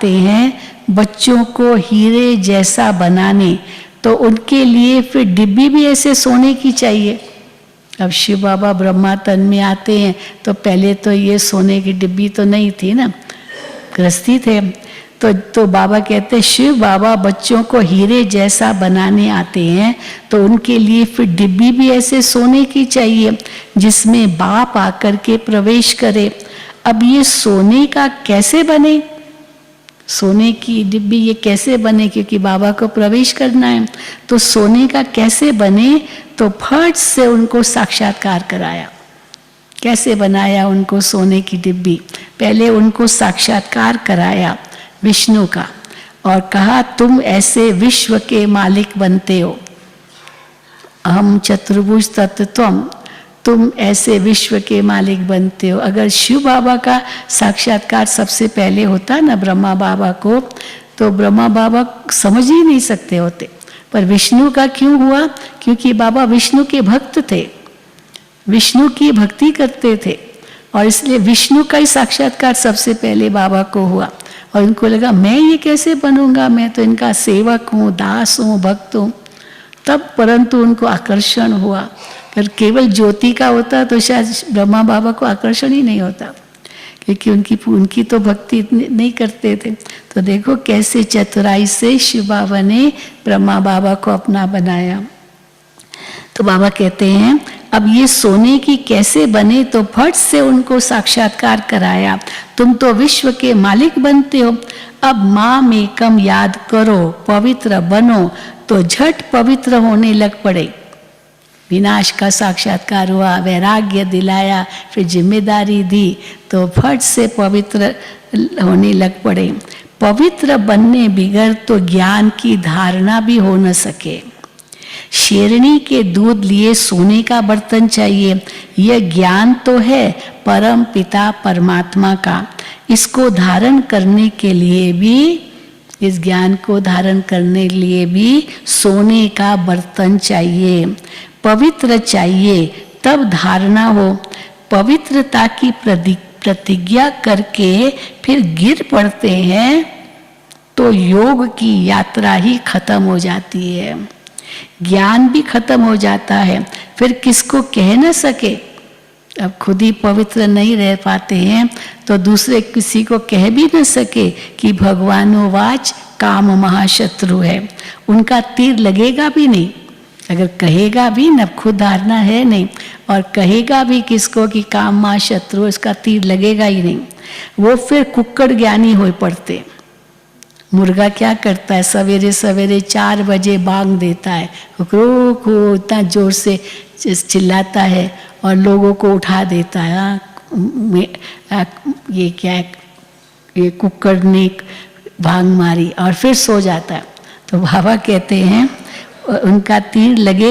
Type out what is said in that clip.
हैं बच्चों को हीरे जैसा बनाने, तो उनके लिए फिर डिब्बी भी ऐसे सोने की चाहिए। अब शिव बाबा ब्रह्मा तन में आते हैं तो पहले तो ये सोने की डिब्बी तो नहीं थी ना, गृहस्थी थे। तो बाबा कहते हैं शिव बाबा बच्चों को हीरे जैसा बनाने आते हैं, तो उनके लिए फिर डिब्बी भी ऐसे सोने की चाहिए जिसमें बाप आकर के प्रवेश करे। अब ये सोने का कैसे बने, सोने की डिब्बी ये कैसे बने, क्योंकि बाबा को प्रवेश करना है। तो सोने का कैसे बने, तो फट से उनको साक्षात्कार कराया। कैसे बनाया उनको सोने की डिब्बी, पहले उनको साक्षात्कार कराया विष्णु का और कहा तुम ऐसे विश्व के मालिक बनते हो, अहम चतुर्भुज तत्त्वम, तुम ऐसे विश्व के मालिक बनते हो। अगर शिव बाबा का साक्षात्कार सबसे पहले होता ना ब्रह्मा बाबा को, तो ब्रह्मा बाबा समझ ही नहीं सकते होते, पर विष्णु का क्यों हुआ, क्योंकि बाबा विष्णु के भक्त थे, विष्णु की भक्ति करते थे, और इसलिए विष्णु का ही साक्षात्कार सबसे पहले बाबा को हुआ। और इनको लगा मैं ये कैसे बनूंगा, मैं तो इनका सेवक हूँ, दास हूँ, भक्त हूँ। तब परंतु उनको आकर्षण हुआ। अगर केवल ज्योति का होता तो शायद ब्रह्मा बाबा को आकर्षण ही नहीं होता, क्योंकि उनकी तो भक्ति इतनी नहीं करते थे। तो देखो कैसे चतुराई से शिव बाबा ने ब्रह्मा बाबा को अपना बनाया। तो बाबा कहते हैं अब ये सोने की कैसे बने, तो फट से उनको साक्षात्कार कराया, तुम तो विश्व के मालिक बनते हो। अब माँ में कम याद करो, पवित्र बनो, तो झट पवित्र होने लग पड़े। विनाश का साक्षात्कार हुआ, वैराग्य दिलाया, फिर जिम्मेदारी दी, तो फट से पवित्र होने लग पड़े। पवित्र बनने बिगड़ तो ज्ञान की धारणा भी हो न सके। शेरनी के दूध लिए सोने का बर्तन चाहिए, यह ज्ञान तो है परम पिता परमात्मा का। इसको धारण करने के लिए भी, इस ज्ञान को धारण करने के लिए भी सोने का बर्तन चाहिए, पवित्र चाहिए, तब धारणा हो। पवित्रता की प्रतिज्ञा करके फिर गिर पड़ते हैं तो योग की यात्रा ही खत्म हो जाती है, ज्ञान भी खत्म हो जाता है, फिर किसको कह न सके। अब खुद ही पवित्र नहीं रह पाते हैं तो दूसरे किसी को कह भी न सके कि भगवानोवाच काम महाशत्रु है, उनका तीर लगेगा भी नहीं। अगर कहेगा भी न, खुद धारणा है नहीं, और कहेगा भी किसको कि काम महाशत्रु, इसका तीर लगेगा ही नहीं। वो फिर कुक्कड़ ज्ञानी हो पड़ते। मुर्गा क्या करता है, सवेरे सवेरे 4 बजे बांग देता है, कुकरू को इतना जोर से चिल्लाता है और लोगों को उठा देता है। ये क्या है, ये कुक्कड़ ने भांग मारी, और फिर सो जाता है। तो बाबा कहते हैं उनका तीर लगे